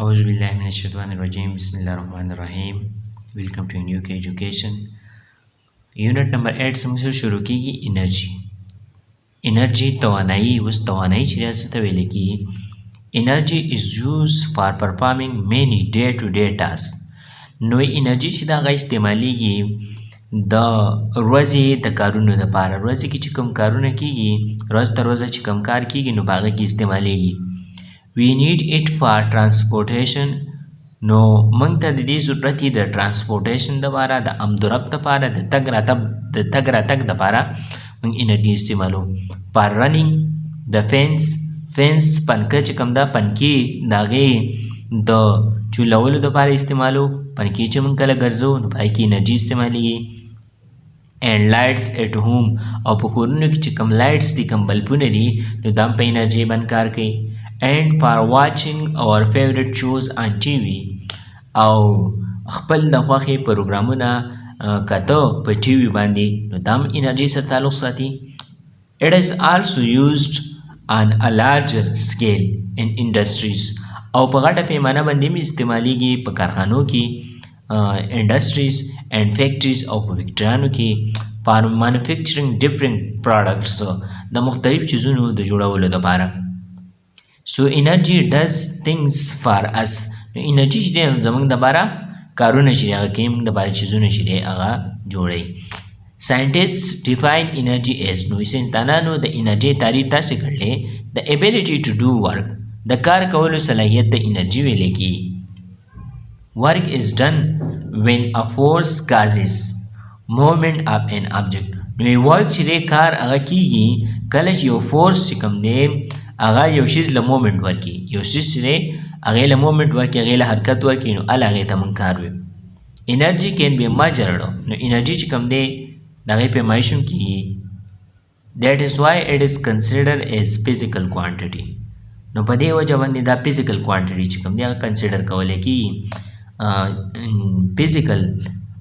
औज़ुबिल्लाहिमिनश्शैतानिर्रजीम बिस्मिल्लाहिर्रहमानिर्रहीम। Welcome to new के एजुकेशन। यूनिट नंबर 8 से मुझे शुरू की एनर्जी। एनर्जी तवानाई उस तवानाई चिरासत वेले की energy is used for performing many day to day task. नो एनर्जी चिदा गा इस्तेमाली की द रोज़ी द कारुनो द पारा रोज़ी की चिकम कारुना की रोज़ त रोज़ा चिकम कार की नो बागा की इस्तेमाली की We need it for transportation. No mangta di zurrati the transportation da para da amdurab da para da tagra tag da para mang energy istimalu for running the fence panka chikam da panki dage the chulawlu da para istimalu panki chum kala garzo no bai ki energy istimali and lights at home aw pokurnu ki chikam lights di kam balpune di no dam pe energy ban kar ke and for watching our favorite shows on TV او خپل د خوښې پروګرامونه کته په ټي وي باندې نو دام انرژي سره تعلق ساتي. It is also used on a larger scale in industries او په غټه پیمانه باندې می استعمالیږي په کارخانو کې industries and factories او په فیکټریانو کې for manufacturing different products د مختلف چیزونو د جوړولو لپاره. So energy does things for us. Energy چې زمونږ د باره کارونه چې هغه کوي موږ د باره چیزونه چې هغه جوړوي. Scientists define energy as نو ساینسدانانو د انرژي تعریف داسې کړلی the ability to do work د کار کولو صلاحیت د انرژي ویلې کیږي. Work is done when a force causes movement of an object. نو ورک چې کار هغه کیږي کله چې یو فورس چې کوم دی هغه یو شیز له مومنت ورکي یو شیز چې هغه له مومنت ورکي هغه له حرکت ورکي نو هغه ته مونږ کار وي. انرژي کین بی measured نو انرژي چې کوم دی دغه په مایشون کیږي. That is why it is considered as physical quantity. نو په دې وجه باندې دا physical quantity چې کوم دی هغه کنسیډر کولای کیږي physical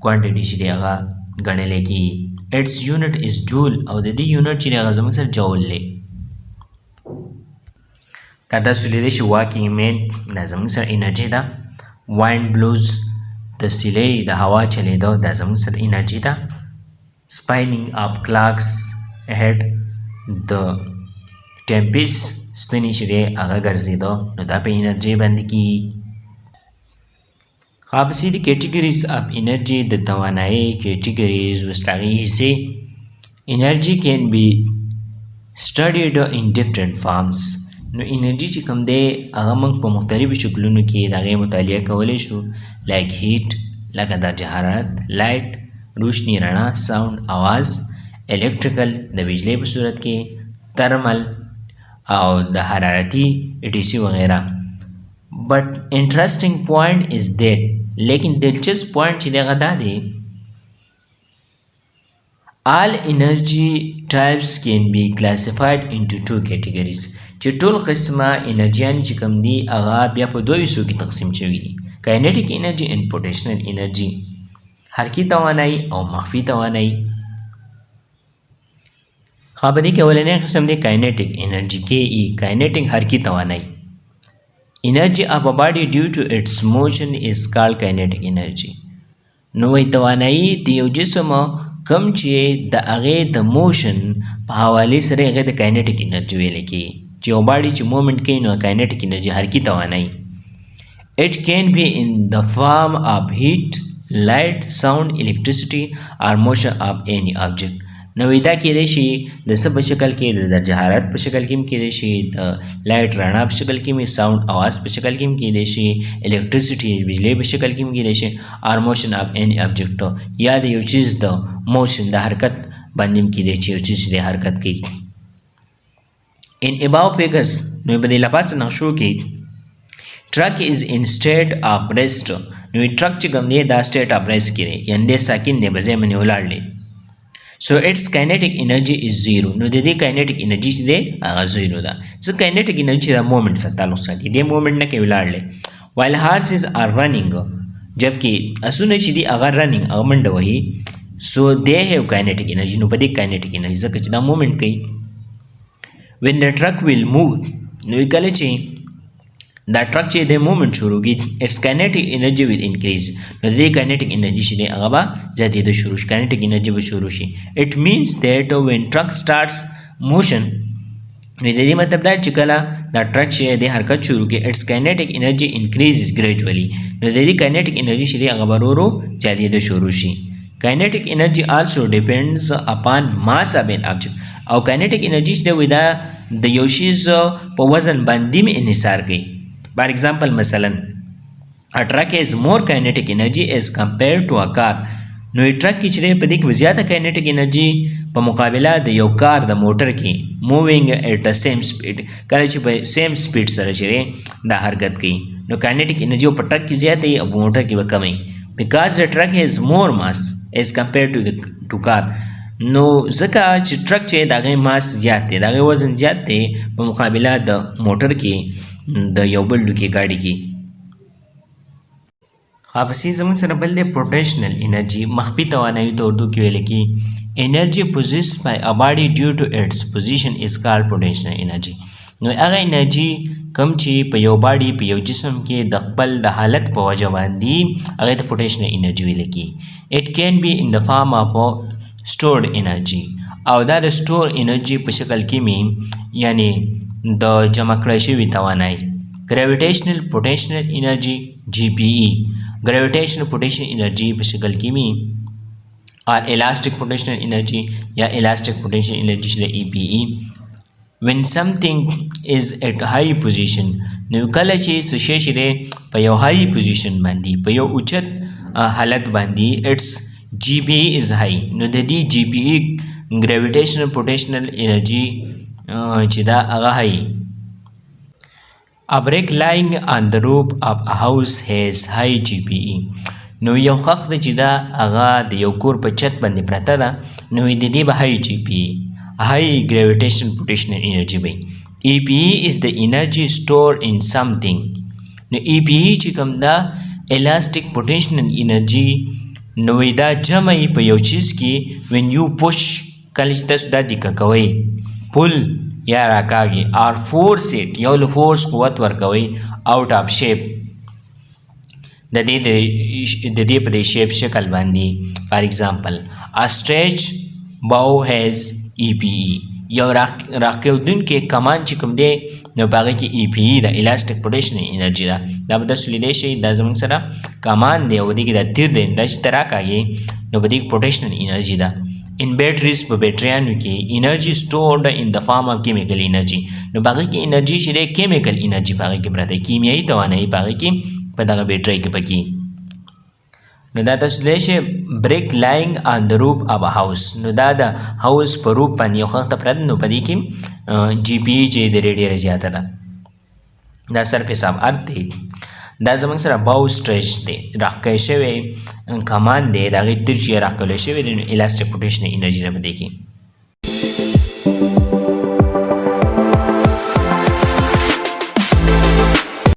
quantity چې هغه ګڼل کیږي. Its unit is joule او د دې یونټ چې هغه زموږ سره جول دی. Tata sulile shi walking men da zamun sar energy da wind blows the sile da hawa chale da zamun sar energy da spinning of clocks ahead the tempest stani shire aga garzi da no da pe energy band ki habsi the categories of energy the tawanai categories wastagi se energy can be studied in different forms. نو انرژي چې کوم دی هغه موږ په مختلفو شکلونو کې د هغې مطالعه کولی شو لایک هیټ لکه درجه حرارت لایټ روشني رڼا ساوند اواز الکتریکل د بجلی په صورت کې ترمل او د حرارتي ایټیسی وغیره. بٹ انټرسټینګ پوینټ از دیٹ لیکن دلچسپ پوینټ چې دی هغه دا دی all energy types can be classified into two categories. چې ټول قسمه انرژیان چې کوم دي هغه بیا په دوه حصو کې تقسیم شوي دي کاینیټیک انرژي اینډ پوټینشیل انرژي حرکي توانایي او مخفي توانایي. ښه په دې کې اولنی قسم دی کاینیټیک انرژي KE کاینیټیک حرکي توانایي. انرژي اف ا باډي ډیو ټو اټس موشن از کالډ کاینیټیک انرژي. نو وایي توانایي د یو جسم کم چې د هغې د موشن په حوالې سره هغې د کاینیټیک انرژي ویلی کېږي چې یو باډي چې مومنټ کوي نو کاینیټیک انرژي حرکي توانایي. It can be in the form of heat, light, sound, electricity or motion of any object. نو دا کېدای شي د څه په شکل کې د درجه حرارت په شکل کې هم کېدای شي د لایټ رڼا په شکل کې هم ساوند اواز په شکل کې هم کېدای شي الکتریسټي بجلی په شکل کې هم کېدای شي اور موشن اف any object یا د یو چیز د موشن د حرکت باندې هم کېدای شي یو چیز د حرکت کوي. In above figures نو په دې لپاسه نقشو کې truck is in state of rest نو truck چې کوم دی دا state of rest کې دی یعنې دی ساکن دی په ځای باندې ولاړ دی. So its kinetic energy is zero. نو د دې kinetic energy چې دی هغه زیرو ده ځکه kinetic energy د مومنټ سره تعلق ساتي دې مومنټ نه کوي ولاړ دی. while horses are running جبکې اسونه چې دي هغه رننګ هغه منډه وهي so they have kinetic energy. نو په دې kinetic energy ځکه چې دا مومنټ کوي. when the truck will move نو کله چې دا ټرک چې د موومنټ شروع کی اټس کاینیټیک انرژي ویل انکریز نو د کاینیټیک انرژي چې دی هغه به زیاتېدو شروع شي کاینیټیک انرژي به شروع شي اټ مینس دیټ وین ټرک سٹارټس موشن نو د دې مطلب دا چې کله دا ټرک چې د حرکت شروع کی اټس کاینیټیک انرژي انکریزز ګریجولی نو د دې کاینیټیک انرژي چې دی هغه به ورو ورو زیاتېدو شروع شي kinetic energy also depends upon mass of an object او kinetic energy چې دی دا د یو شیز په وزن باندې انحصار کوي for example مثلا a truck has more kinetic energy as compared to a car نو ټرک کې چې په دې کې زیاته kinetic energy په مقابله د یو کار د موټر کې moving at the same speed کله چې په same speed سره چې دا حرکت کوي نو kinetic energy په ټرک کې زیاته او موټر کې به کمه because the truck has more mass as compared to car نو ځکه چې ټرک چې دغه ماس زیات دی دغه وزن زیات دی په مقابله د موټر کې د یو بل ډوکې ګاډي کې خاصي زموږ سره بل دی پوټینشیل انرژي مخفي توانایي ته اردو کې ویل کی انرژي possessed by a body due to its position is called potential energy نو هغه انرژي کم چې په یو باډي په یو جسم کې د خپل د حالت په وجه باندې هغه ته پوټینشیل انرژي ویل کی it can be in the form of stored energy او دا د سٹور انرژي په شکل کې می یعنی د جمع کړی شوی توانایي gravitational potential energy GPE gravitational potential energy په شکل کې می or elastic potential energy یا elastic potential energy چې EPE when something is at high position نو کله چې څه شی شری په یو high position باندې په یو اوچت حالت باندې its GPE is high نو د دې GPE gravitational potential energy چې دا هغه high A brick lying on the roof of a house has high GPE نو یو خښ دی چې دا هغه د یو کور په چت باندې پرته ده نو د دې به high GPE high gravitational potential energy وي EPE is the energy stored in something نو EPE چې کوم دا elastic potential energy نو دا جمع په یو چیز کې when you push کله چې تاسو دا دیکه کوئ pull یا راکاږي or force it یو له force قوت ورکوي out of shape د دې په دې shape شکل باندې for example a stretch bow has EPE یو راکېدونکی کمان چې کوم دی نو په هغه کې EPE د elastic potential energy ده دا به تاسو لیدلی شئ دا زموږ سره کمان دی او په دې کې دا تیر دی دا چې ته راکاږې نو په دې کې potential energy ده in batteries په بیټریانو کې energy stored in the form of chemical energy نو په هغه کې انرژي چې دی chemical energy په هغه کې پرته کیمیایي توانایي په هغه کې په دغه بیټرۍ کې پکې نو دا تاسو لیدلی شئ brick lying on the roof of a house نو دا د هاوس په روپ باندې یو خښته پرته نو په دې کې GPE چې د ډېره زیاته ده دا surface of earth دی دا زموږ سره باو سټریچ دی راښکل شوی کمان دی د هغې تیر چې راښکلی شوی دی نو elastic potential energy نه په دې کې